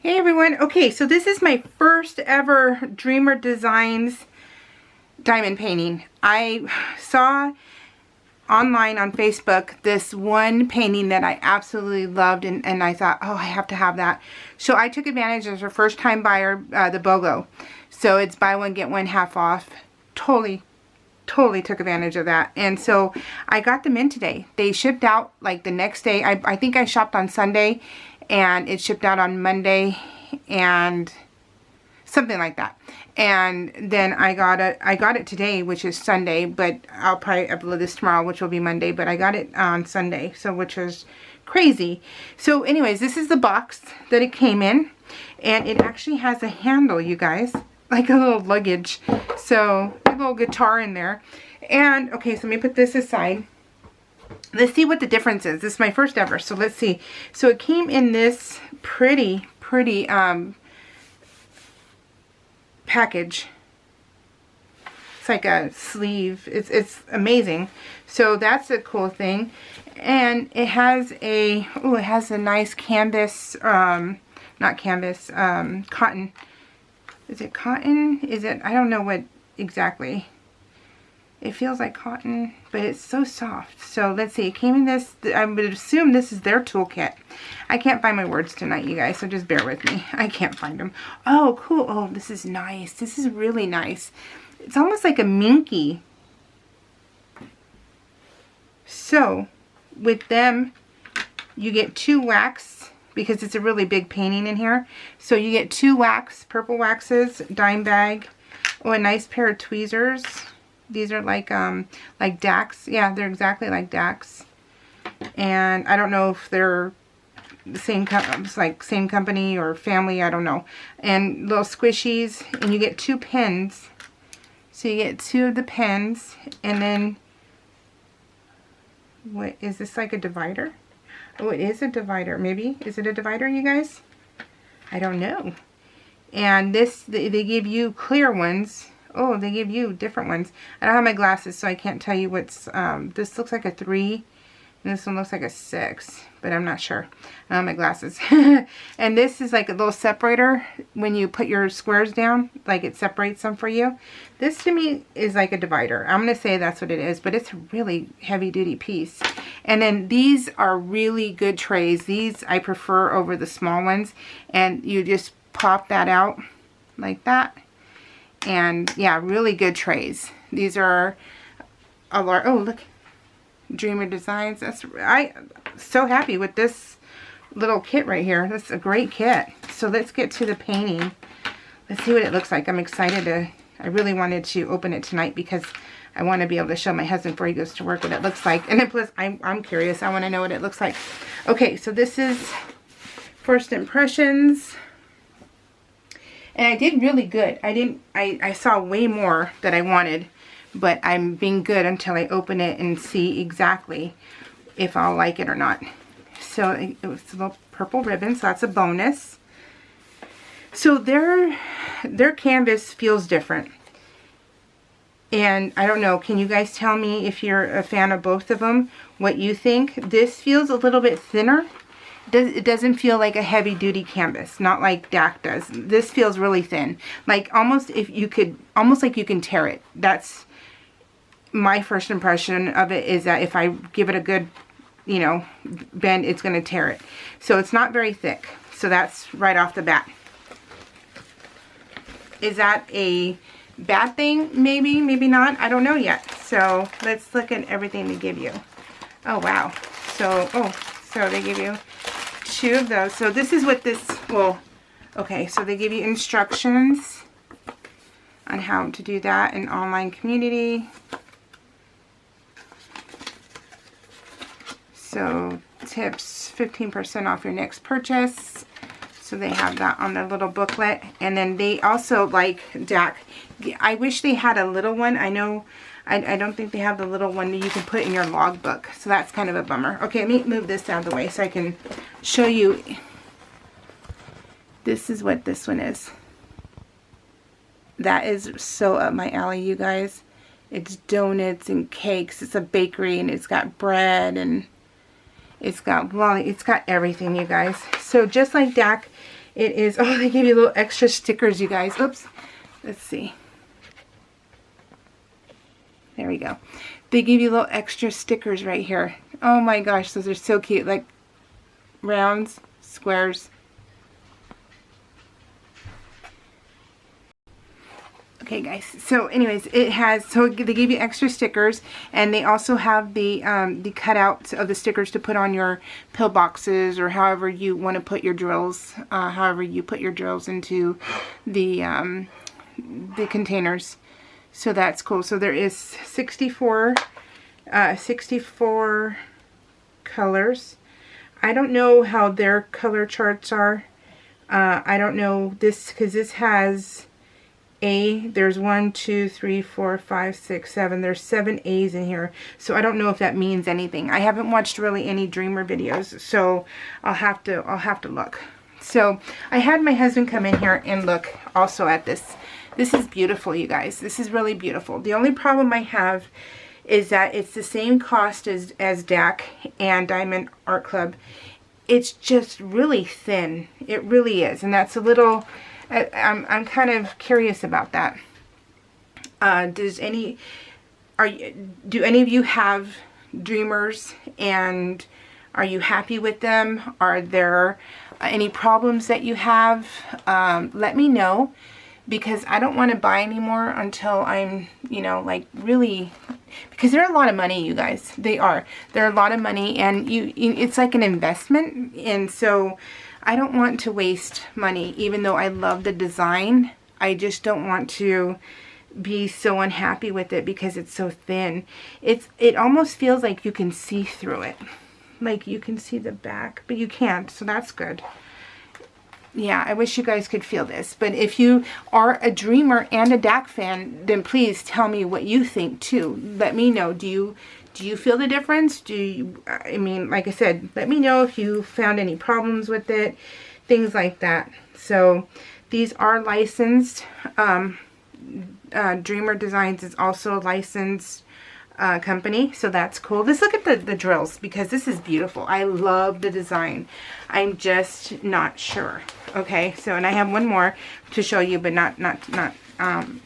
Hey everyone. Okay, so this is my first ever Dreamer Designs diamond painting. I saw online on Facebook this one painting that I absolutely loved, and I thought, oh, I have to have that. So I took advantage as a first time buyer, the BOGO. So it's buy one get one half off. Totally took advantage of that. And so I got them in today. They shipped out like the next day. I think I shopped on Sunday and it shipped out on Monday and something like that. And then I got it today, which is Sunday, but I'll probably upload this tomorrow, which will be Monday, but I got it on Sunday, so which was crazy. So anyways, this is the box that it came in, and it actually has a handle, you guys, like a little luggage. So a little guitar in there. And okay, so let me put this aside. Let's see what the difference is. This is my first ever, so let's see. So it came in this pretty package. It's like a sleeve. It's amazing. So that's a cool thing. And it has a nice canvas, not canvas, cotton. Is it cotton? Is it, I don't know what exactly. It feels like cotton, but it's so soft. So let's see, it came in this, I would assume this is their toolkit. I can't find my words tonight, you guys, so just bear with me. I can't find them. Oh, cool. Oh, this is nice. This is really nice. It's almost like a minky. So with them, you get 2 wax, because it's a really big painting in here. So you get 2 wax, purple waxes, dime bag, oh, a nice pair of tweezers. These are like DAX. Yeah, they're exactly like DAX. And I don't know if they're the same same company or family, I don't know. And little squishies, and you get 2 pens. So you get 2 of the pens, and then what is this, like a divider? Oh, it is a divider. Maybe is it a divider, you guys? I don't know. And this, they give you clear ones. Oh, they give you different ones. I don't have my glasses, so I can't tell you what's, this looks like a 3, and this one looks like a 6, but I'm not sure. I don't have my glasses. And this is like a little separator when you put your squares down, like it separates them for you. This to me is like a divider. I'm going to say that's what it is, but it's a really heavy duty piece. And then these are really good trays. These I prefer over the small ones, and you just pop that out like that. And yeah, really good trays. These are a large, oh look, Dreamer Designs. I'm so happy with this little kit right here. That's a great kit. So let's get to the painting. Let's see what it looks like. I'm excited to, I really wanted to open it tonight because I want to be able to show my husband before he goes to work what it looks like. And then plus, I'm curious. I want to know what it looks like. Okay, so this is first impressions. And I did really good. I saw way more that I wanted, but I'm being good until I open it and see exactly if I'll like it or not. So it was a little purple ribbon, so that's a bonus. So their canvas feels different. And I don't know, can you guys tell me if you're a fan of both of them, what you think? This feels a little bit thinner. It doesn't feel like a heavy duty canvas, not like DAC does. This feels really thin, like almost like you can tear it. That's my first impression of it, is that if I give it a good, you know, bend, it's going to tear it. So it's not very thick. So that's right off the bat. Is that a bad thing? Maybe, maybe not. I don't know yet. So let's look at everything they give you. Oh wow. So so they give you 2 of those. So this is what this, well, okay, so they give you instructions on how to do that in online community. So tips, 15% off your next purchase. So they have that on their little booklet. And then they also, like DAC, I wish they had a little one. I know, I don't think they have the little one that you can put in your logbook. So that's kind of a bummer. Okay, let me move this out of the way so I can show you. This is what this one is. That is so up my alley, you guys. It's donuts and cakes. It's a bakery, and it's got bread, and it's got everything, you guys. So just like DAC, It is, oh, they give you little extra stickers, you guys. Oops. Let's see. There we go. They give you little extra stickers right here. Oh my gosh, those are so cute. Like rounds, squares. Okay guys, so anyways, it has, so they give you extra stickers, and they also have the cutouts of the stickers to put on your pillboxes, or however you want to put your drills, however you put your drills into the containers. So that's cool. So there is 64 colors. I don't know how their color charts are. I don't know this, because this has there's 1, 2, 3, 4, 5, 6, 7. There's 7 A's in here. So I don't know if that means anything. I haven't watched really any Dreamer videos, so I'll have to look. So I had my husband come in here and look also at this. This is beautiful, you guys. This is really beautiful. The only problem I have is that it's the same cost as DAC and Diamond Art Club. It's just really thin. It really is, and that's a little. I'm kind of curious about that. Do any of you have Dreamers, and are you happy with them? Are there any problems that you have? Let me know, because I don't want to buy anymore until I'm, you know, like really, because they're a lot of money, you guys. They're a lot of money, and it's like an investment, and so I don't want to waste money. Even though I love the design, I just don't want to be so unhappy with it because it's so thin. It almost feels like you can see through it. Like you can see the back, but you can't, so that's good. Yeah, I wish you guys could feel this. But if you are a Dreamer and a DAC fan, then please tell me what you think too. Let me know. Do you feel the difference? I mean, like I said, let me know if you found any problems with it, things like that. So these are licensed. Dreamer Designs is also a licensed company, so that's cool. Let's look at the drills, because this is beautiful. I love the design. I'm just not sure. Okay, so, and I have one more to show you, but not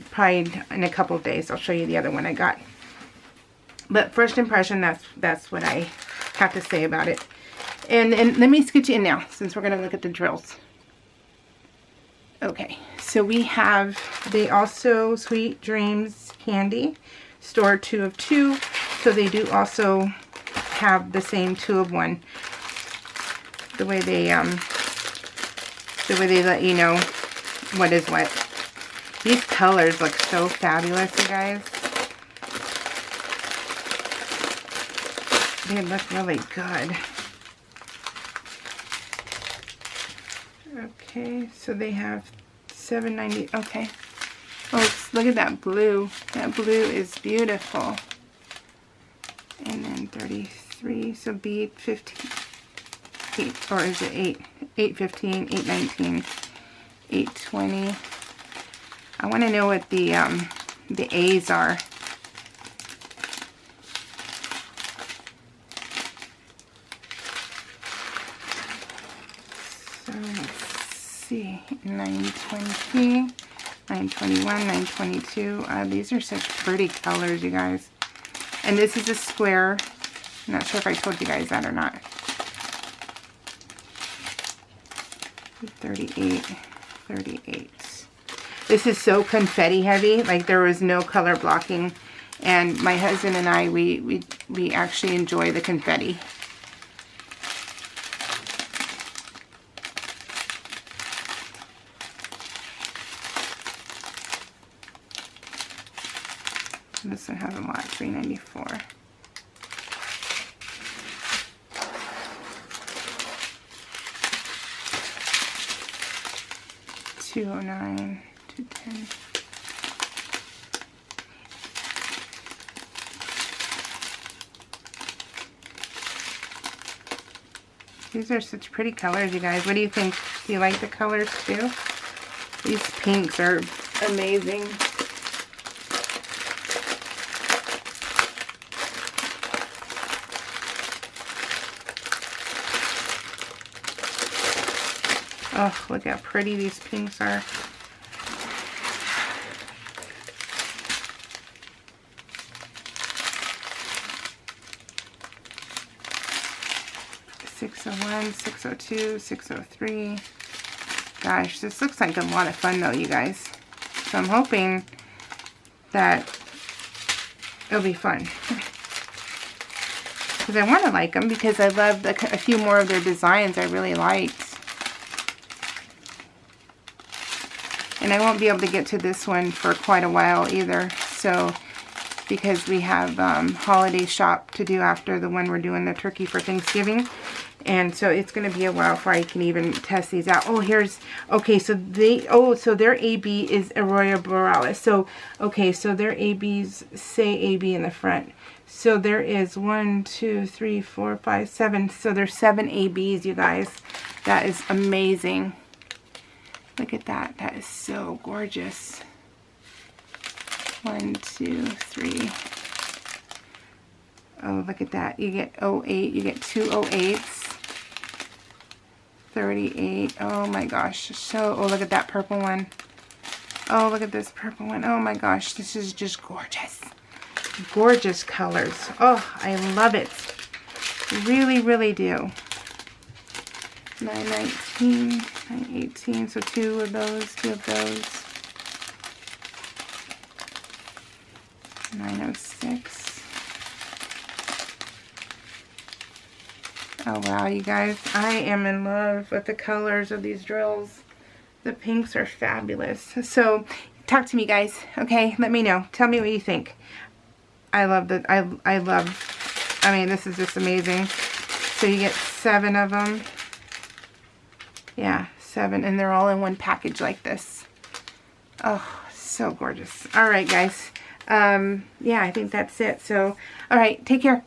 probably in a couple of days I'll show you the other one I got. But first impression, that's what I have to say about it. And let me scoot you in now, since we're going to look at the drills. Okay, so we have, they also, Sweet Dreams Candy, store 2 of 2. So they do also have the same 2 of 1. The way they let you know what is what. These colors look so fabulous, you guys. They look really good. Okay, so they have $7.90. Okay. Oh, look at that blue. That blue is beautiful. And then 33. So bead 15. 8, or is it 8? 8.15, 8.19, 8.20. I want to know what the A's are. So let's see, 9.20, 9.21, 9.22. These are such pretty colors, you guys. And this is a square. I'm not sure if I told you guys that or not. 38, 38. This is so confetti heavy, like there was no color blocking, and my husband and I, we actually enjoy the confetti. This one has a lot, $3.94. $209, $210. These are such pretty colors, you guys. What do you think? Do you like the colors too? These pinks are amazing. Oh, look how pretty these pinks are. $601, $602, $603. Gosh, this looks like a lot of fun though, you guys. So I'm hoping that it'll be fun. Because I want to like them, because I love a few more of their designs I really liked. And I won't be able to get to this one for quite a while either. So, because we have holiday shop to do after the one we're doing the turkey for Thanksgiving. And so it's going to be a while before I can even test these out. Oh, here's, okay, so so their AB is Aurora Borealis. So, okay, so their ABs say AB in the front. So there is 1, 2, 3, 4, 5, 7. So there's 7 ABs, you guys. That is amazing. Look at that. That is so gorgeous. 1, 2, 3. Oh, look at that. You get 08. You get 2 08s. 38. Oh my gosh. So, oh, look at that purple one. Oh, look at this purple one. Oh my gosh. This is just gorgeous. Gorgeous colors. Oh, I love it. Really, really do. 919, 918. So 2 of those, 2 of those. 906. Oh wow, you guys, I am in love with the colors of these drills. The pinks are fabulous. So talk to me, guys, okay? Let me know. Tell me what you think. I love I mean, this is just amazing. So you get 7 of them. Yeah, 7, and they're all in one package like this. Oh, so gorgeous. All right, guys. Yeah, I think that's it. So, all right, take care.